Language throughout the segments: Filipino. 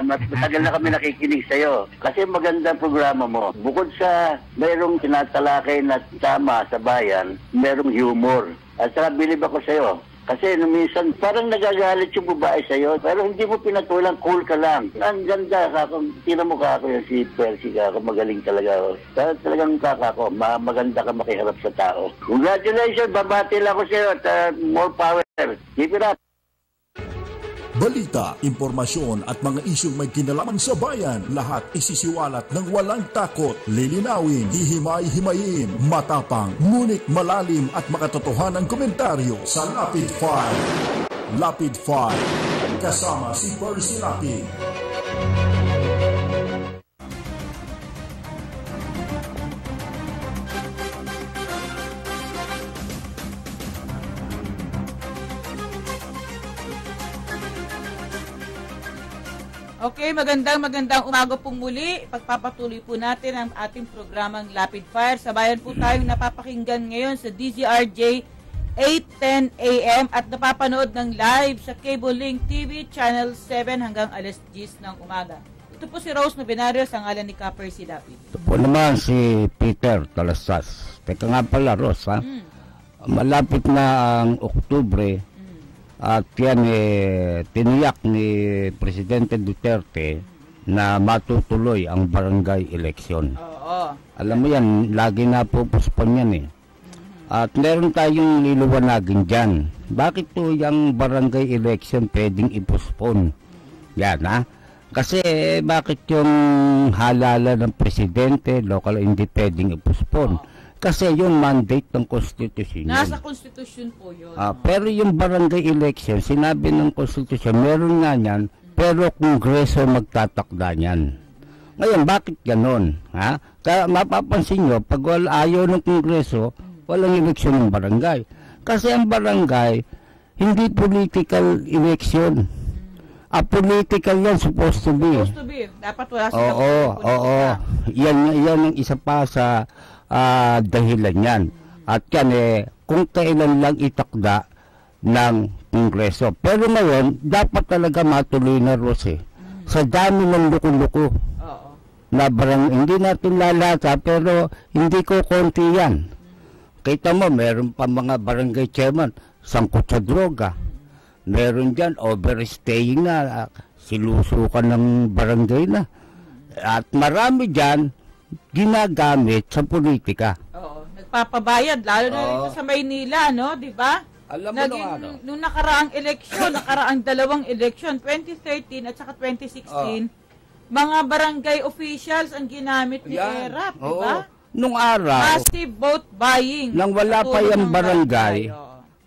matagal na kami nakikinig sa'yo. Kasi maganda programa mo. Bukod sa mayroong tinatalakay na tama sa bayan, mayroong humor. At saka bilib ako sa'yo. Kasi minsan parang nagagalit yung babae sa'yo, pero hindi mo pinatulang, cool ka lang. Ang ganda, tinan mo kako yung si Percy kako, magaling talaga. Talagang kako, maganda ka makiharap sa tao. Congratulations, babati lang ako sa'yo at more power. Keep it up. Balita, impormasyon at mga isyong may kinalaman sa bayan, lahat isisiwalat ng walang takot, lilinawin, hihimay-himayin, matapang, ngunit malalim at makatotohanang komentaryo sa Lapid 5. Lapid 5, kasama si Percy Lapid. Okay, magandang umaga pong muli. Pagpapatuloy po natin ang ating programang Lapid Fire. Sabayan po tayong napapakinggan ngayon sa DZRJ 8:10 AM at napapanood ng live sa Cable Link TV Channel 7 hanggang alas 10 ng umaga. Ito po si Rose Novenario sa ngalan ni Percy Lapid. Ito po naman si Peter Talasas. Teka nga pala, Rose, ha? Malapit na ang Oktubre. At yan tiniyak ni Presidente Duterte na matutuloy ang barangay election. Oo. Alam mo yan, lagi na pupuspon yan At meron tayong liluwanagin dyan. Bakit to yung barangay election pwedeng ipuspon? Yan Kasi bakit yung halala ng Presidente, local hindi pwedeng ipuspon? Kasi yung mandate ng Constitution nasa Constitution po yun. Pero yung barangay election, sinabi ng Constitution, meron nga yan, pero Kongreso magtatakda niyan. Ngayon, bakit ganon? Kaya mapapansin nyo, pag ayaw ng Kongreso, walang eleksyon ng barangay. Kasi ang barangay, hindi political election. Political yan, supposed to be. Supposed to be. Dapat wala silang Oo. Yan ang isa pa sa dahilan yan. At yan kung kailan lang itakda ng Kongreso. Pero ngayon, dapat talaga matuloy na, Rose. Sa dami ng luko-luko na hindi natin lalata, pero hindi ko konti yan. Kita mo, meron pa mga barangay chairman, sangkot sa droga. Meron dyan, overstaying na, silusukan ng barangay na. At marami dyan, ginagamit sa politika. Oo, nagpapabayad lalo na dito sa Maynila, no, 'di ba? Alam mo nung nakaraang eleksyon, nakaraang dalawang eleksyon, 2013 at saka 2016, mga barangay officials ang ginamit ni ERAP, 'di ba? Nung araw, massive vote buying. Nang wala pa yung barangay,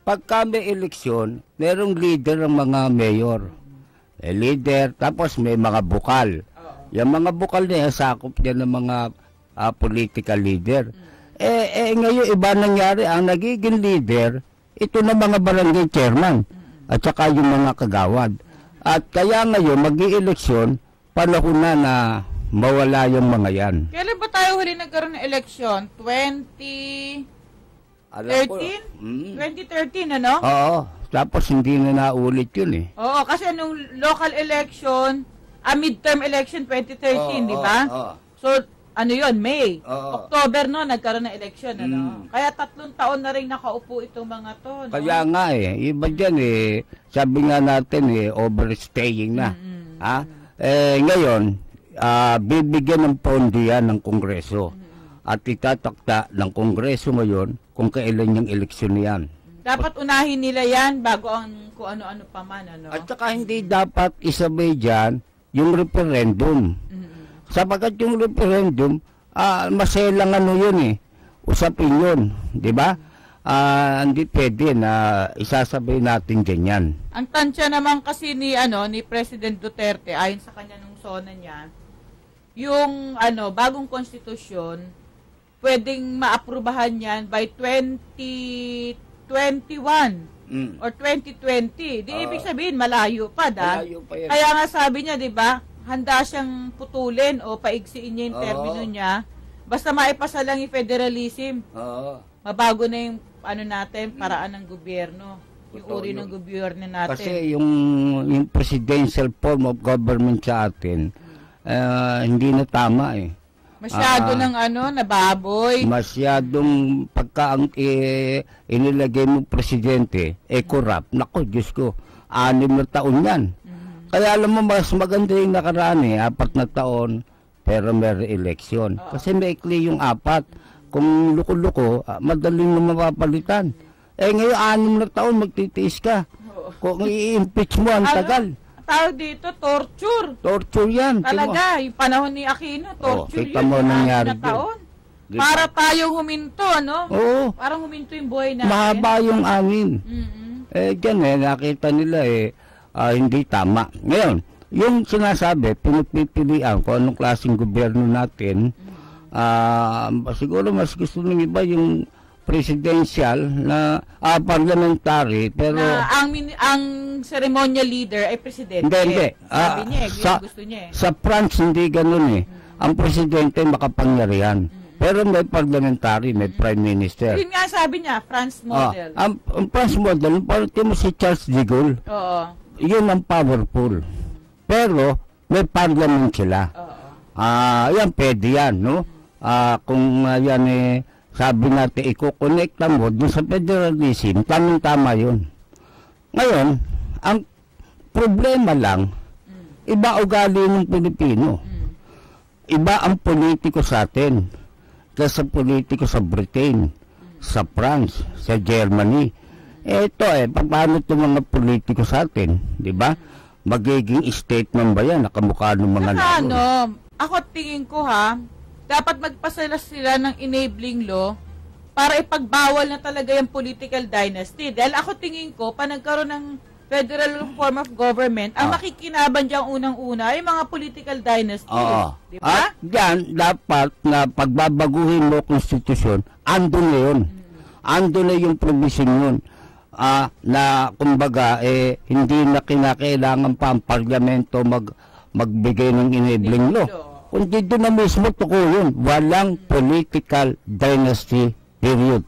pagka may eleksyon, merong leader ng mga mayor. Leader, tapos may mga bukal. Yung mga bukal niya, sakop niya ng mga political leader. Ngayon, iba nangyari. Ang nagiging leader, ito na mga barangay chairman at saka yung mga kagawad. At kaya ngayon, mag-i-eleksyon, panahon na mawala yung mga yan. Kailan ba tayo huli nagkaroon ng eleksyon? 2013, ano? Oo. Tapos hindi na naulit yun Oo, kasi anong local election, midterm election 2013, di ba? So, ano yun, May. October no, nagkaroon ng election, ano? Kaya 3 taon na rin nakaupo itong mga to, no? Kaya nga iba dyan sabi nga natin overstaying na. Ngayon, bibigyan ng pondo yan ng Kongreso. At itatakta ng Kongreso ngayon kung kailan yung eleksyon yan. Dapat unahin nila yan bago ang kung ano-ano pa man, ano? At saka hindi dapat isabay dyan yung referendum. Sapagkat yung referendum, maselang yun usapin yun, di ba? Hindi pwede na isasabay natin ganyan. Ang tansya naman kasi ni President Duterte, ayon sa kanya nung SONA niya, yung bagong konstitusyon, pwedeng maaprubahan yan by 2021 or 2020. Di ibig sabihin, malayo pa, Malayo pa yan. Kaya nga sabi niya, di ba, handa siyang putulin o paigsiin niya yung termino niya. Basta maipasa lang yung federalism. Mabago na yung natin, paraan ng gobyerno. yung uri ng gobyerno natin. Kasi yung presidential form of government sa atin, hindi na tama eh. Masyado ng nababoy. Masyadong pagka ang inilagay mo presidente, corrupt. Nako, Diyos ko, 6 na taon yan. Kaya alam mo, mas maganda yung nakaraan 4 na taon, pero may re-election. Kasi maikli yung 4. Kung luko-luko, madaling na mapapalitan. Ngayon, 6 na taon, magtitiis ka. Kung i-impeach mo, ang tagal. Tawag dito, torture. Torture yan. Talaga, yung panahon ni Aquino, torture kita mo nangyari taon. Diba? Para tayong huminto, ano? Oo. Parang huminto yung buhay natin. Mahaba yung amin. Diyan nakita nila hindi tama. Ngayon, yung sinasabi, pinagpipilian kung anong klaseng gobyerno natin, siguro mas gusto ng iba yung presidential na parliamentary, pero ang ceremonial leader ay presidente. Hindi. Sabi niya, gusto niya. Sa France hindi ganoon Ang presidente makapangyarihan. Pero may parliamentary, may prime minister. Yun nga sabi niya, France model. Ang France model, parang mo si Charles de Gaulle. Oo. Yun ang powerful. Pero may parliament sila. Yan, pwede yan, no? Kung yan sabi natin, i-connecta mo dun sa federalism, tamang-tama yun. Ngayon, ang problema lang, iba ugali ng Pilipino. Iba ang politiko sa atin kaysa politiko sa Britain, sa France, sa Germany. Ito paano itong mga politiko sa atin, di ba? Magiging statement ba yan? Nakamukha ng mga Ako tingin ko dapat magpasala sila ng enabling law para ipagbawal na talaga yung political dynasty. Dahil ako tingin ko, pa nagkaroon ng federal form of government, ang makikinaban diyang unang-una ay mga political dynasty. Di ba? At yan, dapat na pagbabaguhin mo konstitusyon, andun na yun. Andun na yung provision yun. Na kumbaga, hindi na kinakailangan pa ang parlamento magbigay ng enabling law. Kung dito na mismo tuko yun, walang political dynasty period.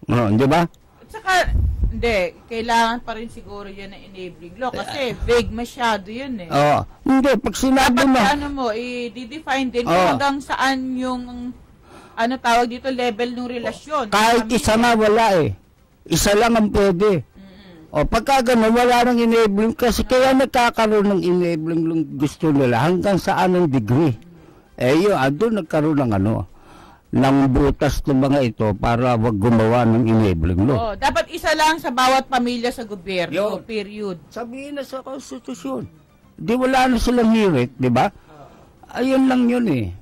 Di ba? At saka, hindi, kailangan pa rin siguro yan ng enabling law kasi vague masyado yun Hindi, pag sinabi mo. Dapat i-define din hanggang saan yung, tawag dito, level ng relasyon. Kahit isa na wala Isa lang ang pwede. Pagka gano'n, wala nang enabling kasi kaya nagkakaroon ng enabling lang gusto nila hanggang saan ang degree. Doon nagkaroon ng ng butas ng mga ito para wag gumawa ng enabling law. Dapat isa lang sa bawat pamilya sa gobyerno, period. Sabihin na sa konstitusyon. Di wala na silang hirit, di ba? Ayun lang yun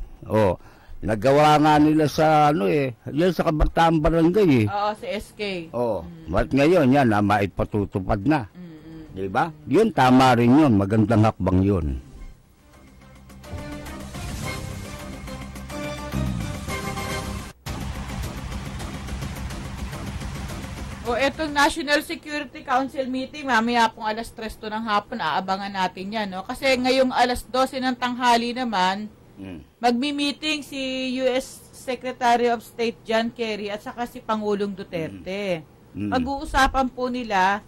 nagawa nga nila sa yan sa Kabataan Barangay sa SK. At ngayon yan maipatutupad na. Di ba? Yun tama rin yun, magandang hakbang yun. Etong National Security Council meeting, mamaya pong 3:00 to ng hapon, aabangan natin yan, Kasi ngayong 12:00 ng tanghali naman, magmi-meeting si US Secretary of State John Kerry at saka si Pangulong Duterte. Pag-uusapan po nila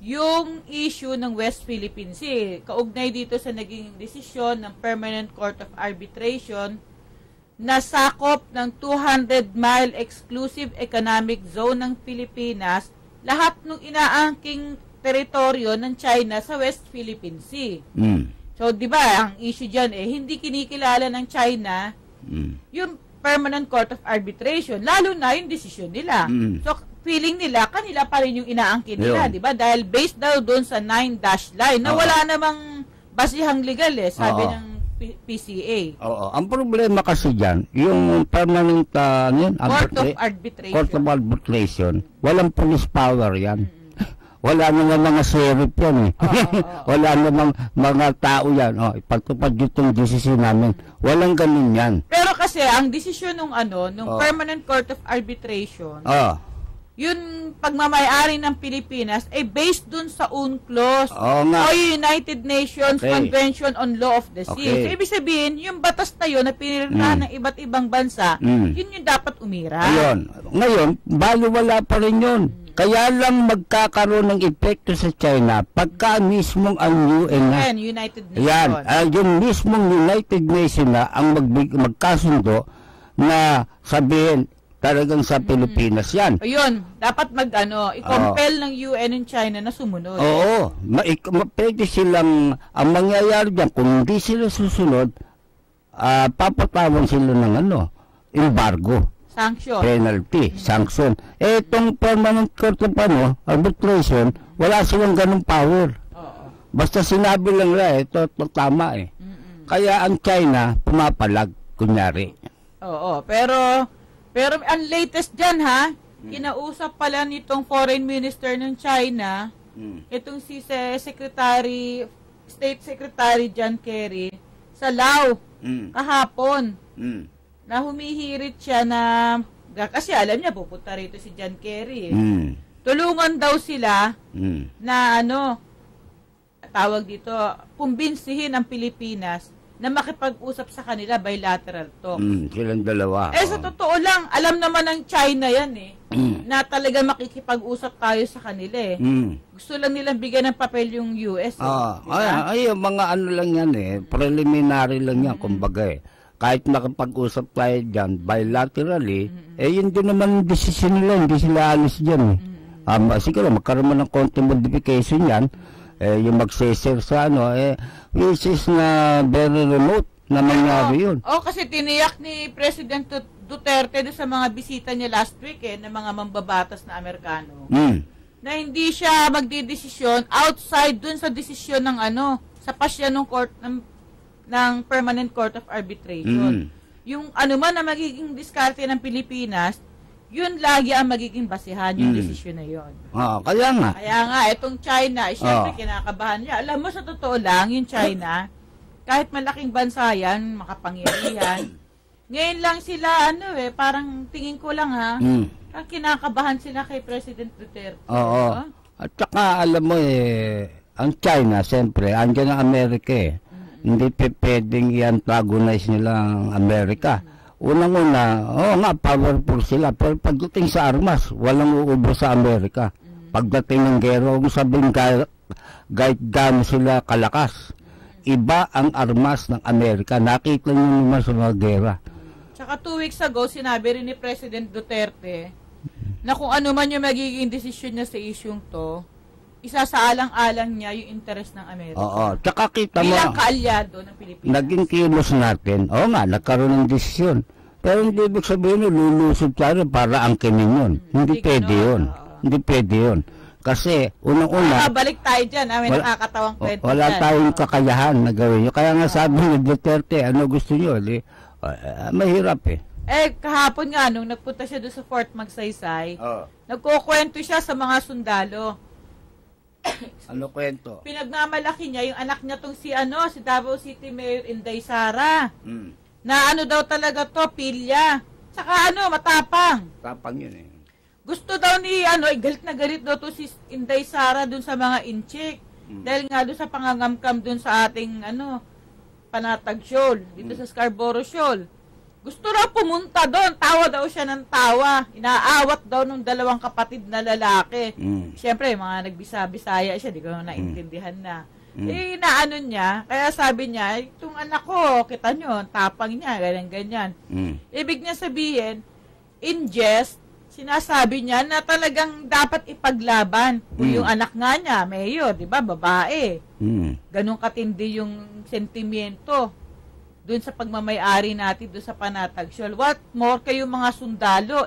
yung issue ng West Philippine Sea. Kaugnay dito sa naging desisyon ng Permanent Court of Arbitration na sakop ng 200-mile exclusive economic zone ng Pilipinas lahat ng inaangking teritoryo ng China sa West Philippine Sea. So, di ba, ang issue dyan hindi kinikilala ng China yung Permanent Court of Arbitration, lalo na yung desisyon nila. So, feeling nila, kanila pa rin yung inaangkin nila, di ba? Dahil based daw doon sa 9-dash line, na wala namang basihang legal sabi ng PCA. Ang problema kasi dyan, yung Permanent Court of Arbitration. Court of Arbitration, walang police power yan. Wala namang mga sheriff yan Wala namang mga tao yan. Ipagtupad yung desisyon namin. Walang ganun yan. Pero kasi, ang desisyon nung Permanent Court of Arbitration, yung pagmamayari ng Pilipinas ay based dun sa UNCLOS o United Nations Convention on Law of the Sea. So, ibig sabihin, yung batas na yun na pinirmahan ng iba't ibang bansa, yun yung dapat umira. Ngayon, baliwala pa rin yun. Kaya lang magkakaroon ng epekto sa China pagka mismong ang UN na. United Nations. Yan, yung mismong United Nations na ang magkasundo na sabihin talagang sa Pilipinas yan. Ayun, dapat i-compel ng UN and China na sumunod. Oo, pwede silang, ang mangyayari dyan, kung hindi sila susunod, papatawan sila ng embargo. Sanction. Penalty, sanction. Itong permanent court of arbitration, wala silang ganung power. Basta sinabi lang nila, ito tama eh. Kaya ang China, pumapalag, kunyari. Oo, pero ang latest dyan kinausap pala nitong foreign minister ng China, itong si State Secretary John Kerry, sa Laos, kahapon. Na humihirit siya na, kasi alam niya, pupunta rito si John Kerry. Tulungan daw sila na tawag dito, kumbinsihin ang Pilipinas na makipag-usap sa kanila bilateral talk. Silang dalawa. Sa totoo lang, alam naman ng China yan na talaga makikipag-usap tayo sa kanila Gusto lang nilang bigyan ng papel yung US. Yung mga lang yan preliminary lang yan, kumbaga kahit nakapag-usap tayo dyan bilaterally, yun din naman decision nila, hindi sila alis dyan siguro magkaroon ng konti modification yan, yung mag-share sa which is na very remote na mangyari yun. Kasi tiniyak ni President Duterte sa mga bisita niya last week ng mga mambabatas na Amerikano na hindi siya magdidesisyon outside dun sa desisyon ng sa pasya ng court ng Permanent Court of Arbitration. Yung man na magiging diskarte ng Pilipinas, yun lagi ang magiging basihan, yung desisyon na yun. Kaya nga. Itong China, syempre kinakabahan niya. Alam mo, sa totoo lang, yung China, kahit malaking bansa yan, makapangyarihan, ngayon lang sila, parang tingin ko lang kinakabahan sila kay President Duterte. At saka, alam mo ang China, siyempre, andyan ang Amerika hindi pwedeng i-antagonize nila ang Amerika. Unang-una, powerful sila. Pero pagdating sa armas, walang uubos sa Amerika. Pagdating ng gera, kung sabihin kahit gaano sila kalakas, iba ang armas ng Amerika. Nakita nyo naman sa mga gera. Tsaka 2 weeks ago, sinabi rin ni President Duterte na kung ano man yung magiging desisyon niya sa isyung to, isasaalang-alang niya yung interest ng Amerika. Tsaka kita mo, bilang kaalyado ng Pilipinas. Naging kilos natin. Nagkaroon ng desisyon. Pero hindi ibig sabihin lulusog tayo para angkinin yun. Hindi pwede yun. Hindi pwede yun. Kasi, unang-una, balik tayo dyan. May nakakatawang kwento wala tayong kakayahan na gawin nyo. Kaya nga sabi ni Duterte, ano gusto nyo? Mahirap kahapon nga, nung nagpunta siya doon sa Fort Magsaysay, nagkukwento siya sa mga sundalo. Ano kwento? Pinagmamalaki niya yung anak niya tong si Davao City Mayor Inday Sara. Na daw talaga to, pilya. Saka matapang. Tapang yun Gusto daw ni galit na galit daw to si Inday Sara dun sa mga inchik. Dahil nga dun sa pangangamkam dun sa ating Panatag Shoal, dito sa Scarborough Shoal. Gusto raw pumunta doon, tawa daw siya ng tawa. Inaawat daw ng 2 kapatid na lalaki. Siyempre, mga nagbisa-bisaya siya, di ko naintindihan na. Inaano niya, kaya sabi niya, itong anak ko, kita nyo, tapang niya, ganyan-ganyan. Ibig niya sabihin, in jest, sinasabi niya na talagang dapat ipaglaban. Kung yung anak nga niya, mayor, di ba, babae. Ganun katindi yung sentimiento doon sa pagmamayari natin doon sa Panatag Shoal. What more kayong mga sundalo,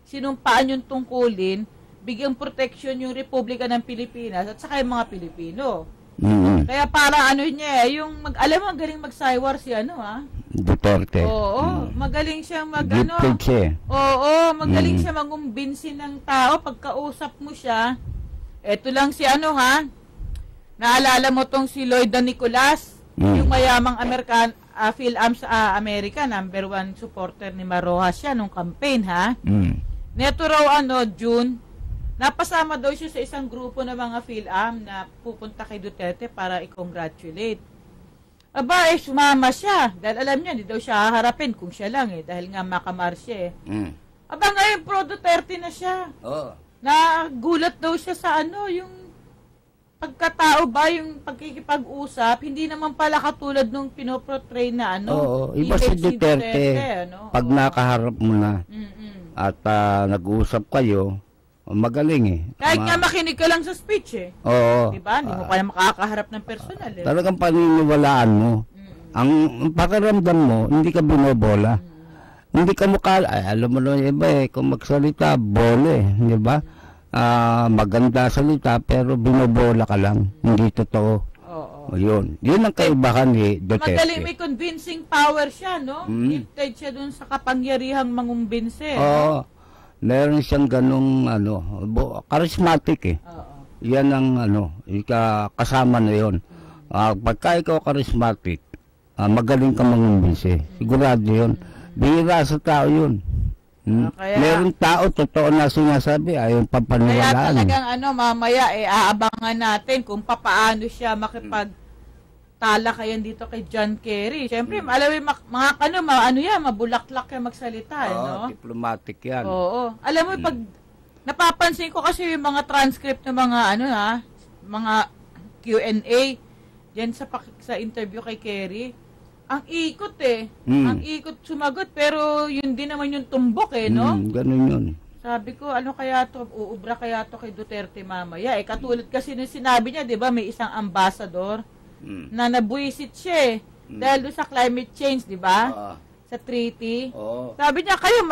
sinumpaan yung tungkulin, bigyang proteksyon yung Republika ng Pilipinas at saka yung mga Pilipino. Kaya para niya, alam mo, magaling mag-saywar si Duterte. Magaling siyang magaling siya mangumbinsin ng tao pagkausap mo siya. Eto lang si naalala mo tong si Lloyda Nicolas, yung mayamang PhilAm sa Amerika, number 1 supporter ni Marojas siya nung campaign Neto raw June, napasama daw siya sa isang grupo ng mga PhilAm na pupunta kay Duterte para i-congratulate. Sumama siya dahil alam niya hindi daw siya haharapin kung siya lang dahil nga makamar siya Ngayon pro Duterte na siya. nagulat daw siya sa ano, yung pagkatao ba, yung pagkikipag-usap, hindi naman pala katulad nung pinoportray na ano. Oo, iba si Duterte. Ano? Pag nakaharap mo na at nag-uusap kayo, magaling eh. Kahit nga makinig ka lang sa speech eh. Oo. Diba? Hindi mo pa makakaharap ng personal eh. Talagang paniniwalaan mo. Ang pakiramdam mo, hindi ka binobola. Hindi ka mukha, alam mo na iba eh, kung magsalita, bole, di ba? Maganda salita, pero binobola ka lang. Hindi totoo. Oo. Yun ang kaibahan ni Duterte. Magaling, may convincing power siya, no? Gifted siya dun sa kapangyarihang mangumbinse. Oo. Meron siyang ganung, charismatic eh. Oo. Yan ang, kasama na yun. Pagka ikaw charismatic, magaling ka mangumbinse. Sigurado yun. Bihira sa tao yun. Kaya, meron tao, totoo na sinasabi, ayaw papaniwalaan. Kaya talagang mamaya, aabangan natin kung papaano siya makipagtalakayan dito kay John Kerry. Siyempre, alam mo, mabulaklak yan magsalita, no? Diplomatic yan. Oo. Alam mo, pag napapansin ko kasi yung mga transcript ng mga, mga Q&A, yan sa interview kay Kerry, ang ikot eh. Ang ikot sumagot, pero yun din naman yung tumbok eh, no? Ganun yun. Sabi ko, ano kaya to, uubra kaya to kay Duterte mamaya? Katulad kasi nung sinabi niya, di ba, may isang ambassador na nabuisit siya eh. Dahil doon sa climate change, di ba? Sa treaty. Sabi niya, kayo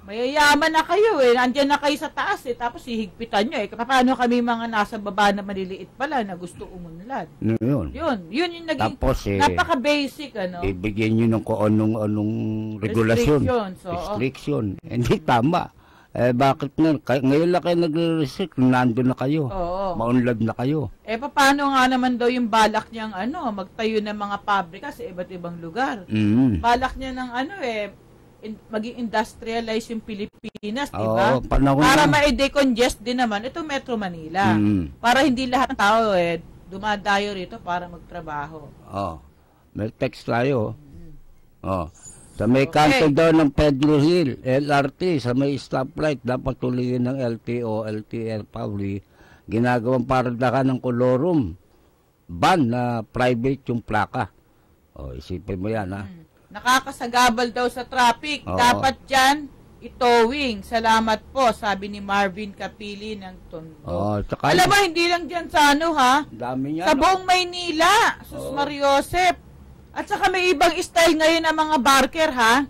mayayaman na kayo eh. Andiyan na kayo sa taas eh. Tapos hihigpitan nyo eh. Paano kami mga nasa baba na maliliit pala na gusto umunlad? Yun yung naging tapos, napaka-basic, ibigyan nyo ng anong regulasyon. Restriction. Hindi tama. Bakit ngayon lang kayo nagre-restrict, nandun na kayo. Oo. Maunlad na kayo. Paano nga naman daw yung balak niyang magtayo ng mga pabrika sa iba't ibang lugar? Balak niya ng maging industrialize yung Pilipinas, di ba? Para ma-decongest din naman itong Metro Manila. Para hindi lahat ng tao dumadayo rito para magtrabaho. May text tayo. Sa may kanto daw ng Pedro Hill, LRT, sa may stoplight, dapat tuloyin ng LTO, LTR Pauli, ginagawang paradahan ng kolorum. Ban na private yung plaka. Isipin mo yan, ha? Nakakasagabal daw sa traffic. Dapat dyan, itowing. Salamat po, sabi ni Marvin Kapili ng Tondo. Alam mo, hindi lang dyan sa dami niya, sa buong Maynila. Sus Mariosep. At saka may ibang style ngayon ng mga barker, ha?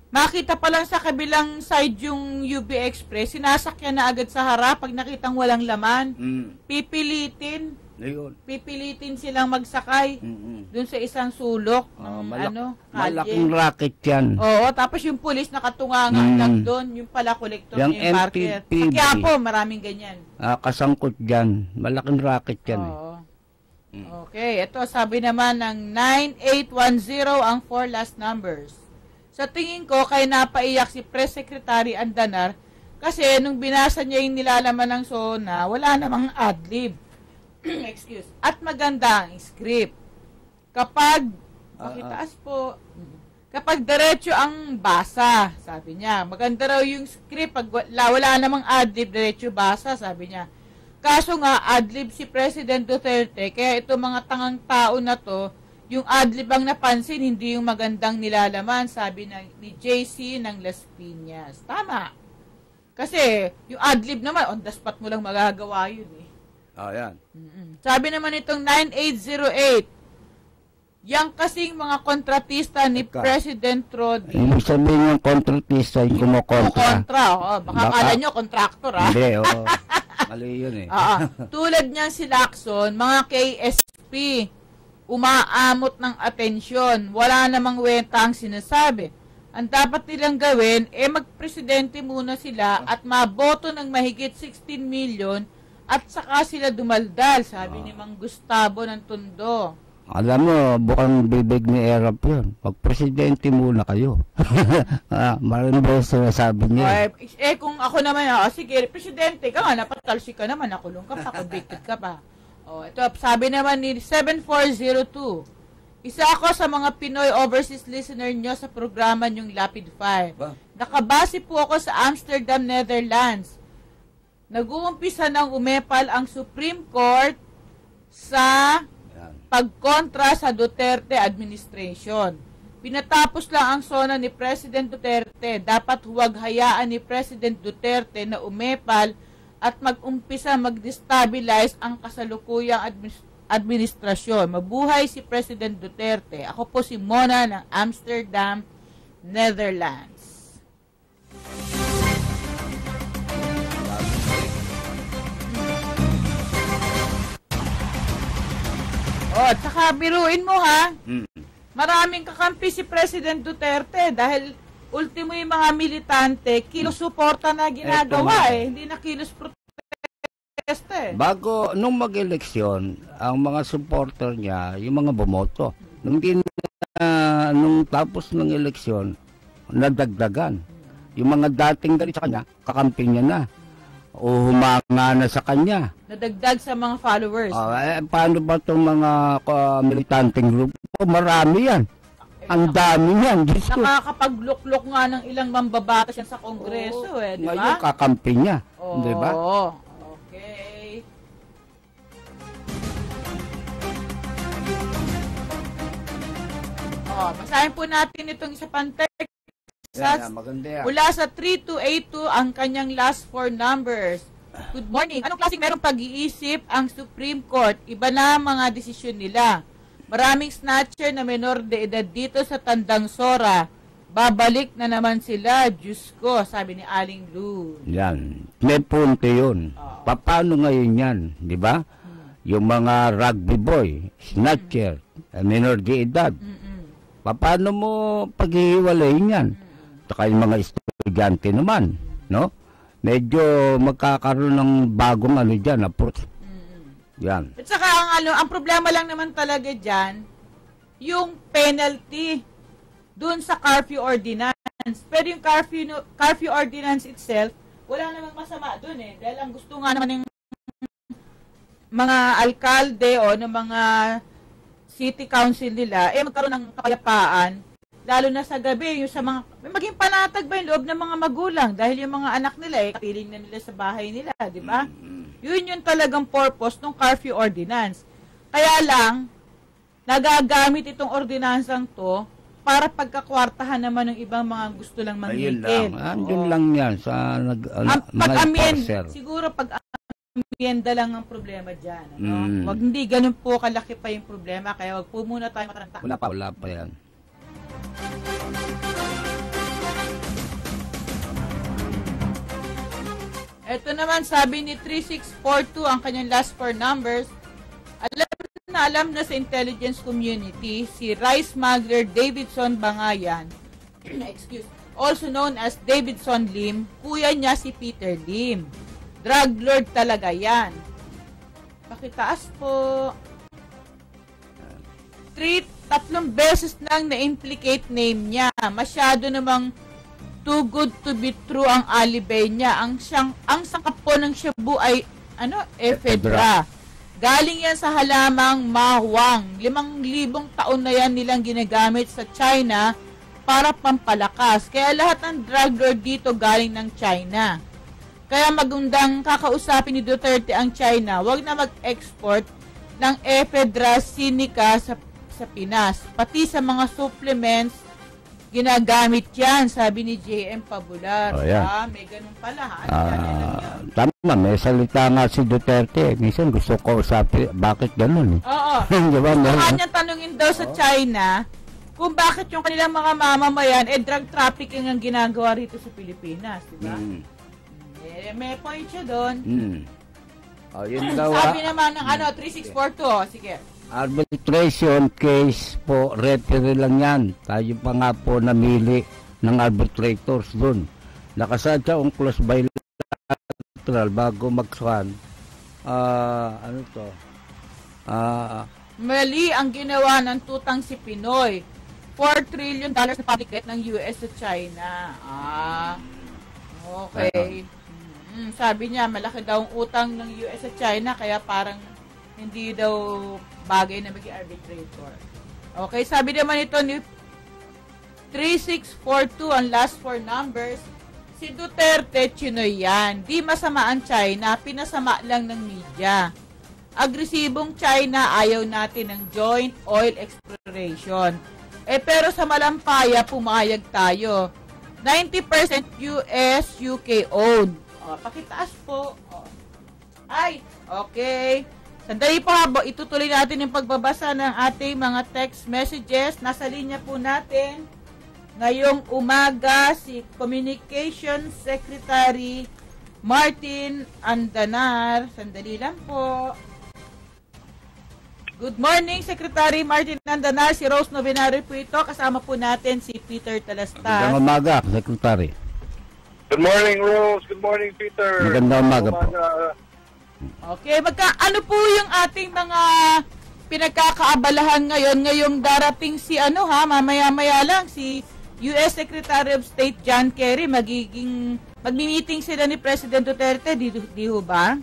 Makita pa lang sa kabilang side yung UB Express, sinasakyan na agad sa harap pag nakitang walang laman. Pipilitin. Pipilitin silang magsakay dun sa isang sulok ng malaking racket yan. Oo, tapos yung pulis nakatunganga lang doon, yung pala kolektor yung yung barker. Sa Quiapo, maraming ganyan. Kasangkot dyan, malaking racket yan. Okay, ito sabi naman ng 9810 ang 4 last numbers. Sa tingin ko, kay napaiyak si Press Secretary Andanar kasi nung binasa niya yung nilalaman ng SONA, wala namang adlib. Excuse. At maganda ang script. Kapag, pakitaas po, kapag diretso ang basa, sabi niya, maganda raw yung script, pag wala namang adlib, diretso basa, sabi niya. Kaso nga, adlib si President Duterte, kaya itong mga tangang tao na to, yung adlib ang napansin, hindi yung magandang nilalaman, sabi ni JC ng Las Piñas. Tama. Kasi, yung adlib naman, on the spot mo lang magagawa yun eh. Yan. Sabi naman itong 9808, yang kasing mga kontratista ni President Rodi. Ibig sabihin yung kontratista yung kumukontra. Baka kala nyo, kontraktor, ha? Hindi, mali yun eh. Tulad niyan si Lacson, mga KSP, umaamot ng atensyon. Wala namang wenta ang sinasabi. Ang dapat nilang gawin, magpresidente muna sila at maboto ng mahigit 16 million at saka sila dumaldal, sabi ni Mang Gustavo ng Tondo. Alam mo, bukang bibig ni Erap yun. Pag-presidente muna kayo. Maraming beses na sabi niya. Kung ako naman, sige, presidente ka nga, napatalsi ka naman, nakulong ka pa, convicted ka pa. Ito, sabi naman ni 7402, isa ako sa mga Pinoy overseas listener nyo sa programa nyong Lapid Fire. Nakabase po ako sa Amsterdam, Netherlands. nag-uumpisa ng umepal ang Supreme Court sa pagkontra sa Duterte administration. Pinatapos lang ang sona ni President Duterte. Dapat huwag hayaan ni President Duterte na umepal at mag-umpisa mag-destabilize ang kasalukuyang administrasyon. Mabuhay si President Duterte. Ako po si Mona ng Amsterdam, Netherlands. Oh, tsaka biruin mo ha. Maraming kakampi si President Duterte dahil ultimo yung mga militante, kilos suporta na ginagawa hindi na kilos protesta Bago, nung mag-eleksyon, ang mga supporter niya, yung mga bumoto, nung tapos ng eleksyon, nadagdagan. Yung mga dating galit sa kanya, kakampi niya na. O humanga na sa kanya. Nadagdag sa mga followers. Paano ba itong mga militanteng grupo? Marami yan. Ang dami yan. Nakakapagluklok nga ng ilang mambabatas yan sa Kongreso di ba? Ngayon kakampi niya. Di ba? Okay. Basahin po natin itong isa pang text. Mula sa 3282 ang kanyang last 4 numbers. Good morning. Anong klaseng merong pag-iisip ang Supreme Court? Iba na mga desisyon nila. Maraming snatcher na menor de edad dito sa Tandang Sora. Babalik na naman sila. Diyos ko, sabi ni Aling Lu. Yan. May punto yun. Paano ngayon yan? Di ba? Yung mga rugby boy, snatcher, menor de edad. Paano mo paghihiwalayin yan? Saka yung mga estudyante naman, no? Medyo magkakaroon ng bagong dyan, approach. Yan. At saka ang problema lang naman talaga dyan, yung penalty dun sa curfew ordinance. Pero yung curfew ordinance itself, wala namang masama dun Dahil ang gusto nga naman ng mga alkalde o ng mga city council nila, magkaroon ng kapayapaan. Lalo na sa gabi, yung sa mga, maging panatag ba yung loob ng mga magulang dahil yung mga anak nila, kapiling na nila sa bahay nila, di ba? Yun yung talagang purpose ng curfew ordinance. Kaya lang, nagagamit itong ordinansang to para pagkakwartahan naman ng ibang mga gusto lang manghikil. Ayun lang, andun lang yan sa mga enforcer. Siguro pag-amienda lang ang problema dyan. Wag hindi ganun po kalaki pa yung problema, kaya wag po muna tayo mataranta. Wala pa yan. Ito naman sabi ni 3642 ang kanyang last 4 numbers. Alam na sa intelligence community si Rice Smuggler Davidson Bangayan, also known as Davidson Lim, kuya niya si Peter Lim. Drug lord talaga yan. Pakitaas po. 3 beses nang na-implicate name niya. Masyado namang too good to be true ang alibi niya. Ang sangkap po ng Shabu ay ephedra. Galing yan sa halamang mahuwang. 5,000 taon na yan nilang ginagamit sa China para pampalakas. Kaya lahat ng drug lord dito galing ng China. Kaya magandang kakausapin ni Duterte ang China. Huwag na mag-export ng ephedra sinica sa Pinas. Pati sa mga supplements, ginagamit yan, sabi ni J.M. Pabular. May ganun pala. Tama, may salita nga si Duterte. Minsan gusto ko usapin, bakit ganun? Oo. Diba, kanyang tanungin daw sa China, kung bakit yung kanilang mga mamamayan, drug trafficking ang ginagawa rito sa Pilipinas. Diba? May point siya doon. Yun daw, sabi naman ng 3642. Sige. Arbitration case po, referee lang yan. Tayo pa nga po namili ng arbitrators dun. Nakasadya ang clause bilateral bago magsuhan. Mali ang ginawa ng tutang si Pinoy. $4 trillion na public debt ng US sa China. Okay. Sabi niya, malaki daw ang utang ng US sa China, kaya parang hindi daw bagay na maging arbitrator. Okay, sabi naman ito ni 3642, ang last 4 numbers. Si Duterte, Chinoy yan. Di masama ang China, pinasama lang ng media. Agresibong China, ayaw natin ng joint oil exploration. Pero sa Malampaya, pumayag tayo. 90% US, UK owned. Pakitaas po. Ay, okay. Sandali po habo, itutuloy natin yung pagbabasa ng ating mga text messages. Nasa linya po natin ngayong umaga si Communications Secretary Martin Andanar. Sandali lang po. Good morning, Secretary Martin Andanar. Si Rose Novenario po ito. Kasama po natin si Peter Talastas. Magandang umaga, Secretary. Good morning, Rose. Good morning, Peter. Magandang umaga po. Okay, ano po yung ating mga pinagkakaabalahan ngayon? Ngayong darating si mamaya-maya lang, si US Secretary of State John Kerry, magmi-meeting sila ni President Duterte, di ho ba?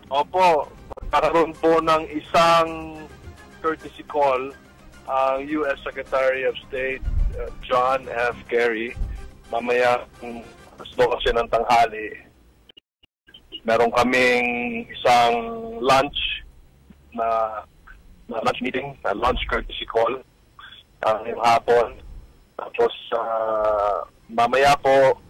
Opo, magkaroon po ng isang courtesy call ang US Secretary of State John F. Kerry. Mamaya, gusto kasi ng tanghali, meron kaming isang lunch na lunch meeting, na lunch courtesy call yung hapon. Tapos mamaya po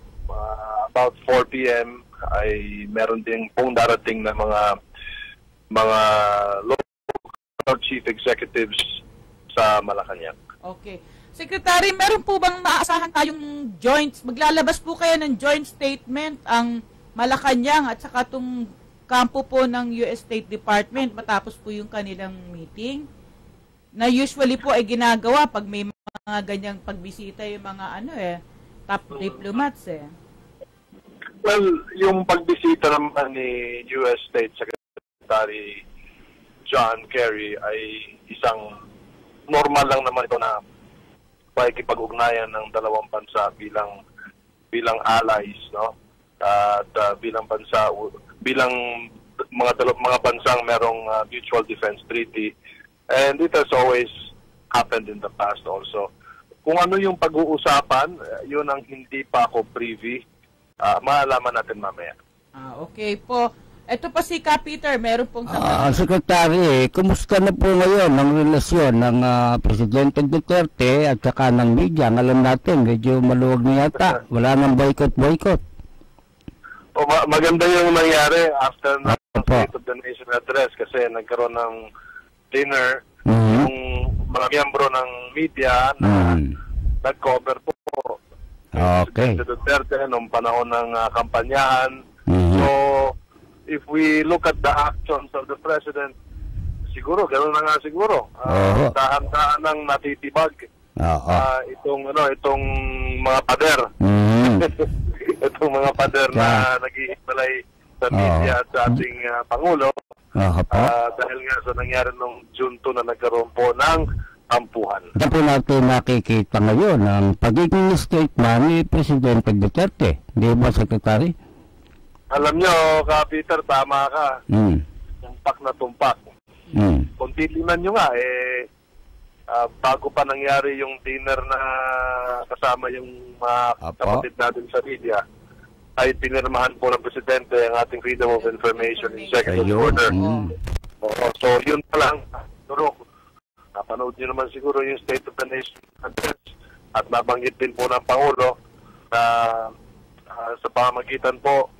about 4 p.m. ay meron din pong darating na mga local chief executives sa Malacanang. Okay. Secretary, meron po bang maasahan tayong joints? Maglalabas po kayo ng joint statement ang Malacanang at saka itong kampo po ng US State Department matapos po yung kanilang meeting? Na usually po ay ginagawa pag may mga ganyang pagbisita yung mga top diplomats Well, yung pagbisita naman ni US State Secretary John Kerry ay isang normal lang naman ito na pakikipag-ugnayan ng dalawang bansa bilang allies, no? At bilang mga bansang merong mutual defense treaty. And it has always happened in the past also. Kung ano yung pag-uusapan, yun ang hindi pa ako privy. Maalaman natin mamaya. Okay po. Ito pa si Peter, meron pong Secretary, kumusta na po ngayon ang relasyon ng Presidente Duterte at saka ng media? Alam natin, medyo maluwag na yata. Wala nang boycott. Maganda yung nangyari after ng State of the Nation address kasi nagkaroon ng dinner yung mga miyembro ng media na nag-cover po Presidente Duterte nung panahon ng kampanyahan. So, if we look at the actions of the President, siguro, gano'n na nga siguro. Dahan-dahan nang natitibag itong mga pader. Itong mga pader na nag-iibalay sa media at sa ating Pangulo. Dahil nga sa nangyari nung June 2 na nagkaroon po ng tampuhan. Ito po natin nakikita ngayon ang pagiging statement ni Presidente Duterte. Di ba, Secretary? Alam nyo, Peter, tama ka. Tumpak na tumpak. Kung titingnan nyo nga, bago pa nangyari yung dinner na kasama yung mga kapatid natin sa media, ay pinirmahan po ng Presidente ang ating Freedom of Information Executive Order. So, yun pa lang. Napanood nyo naman siguro yung State of the Nation address at nabanggit din po ng Pangulo na sa pamagitan po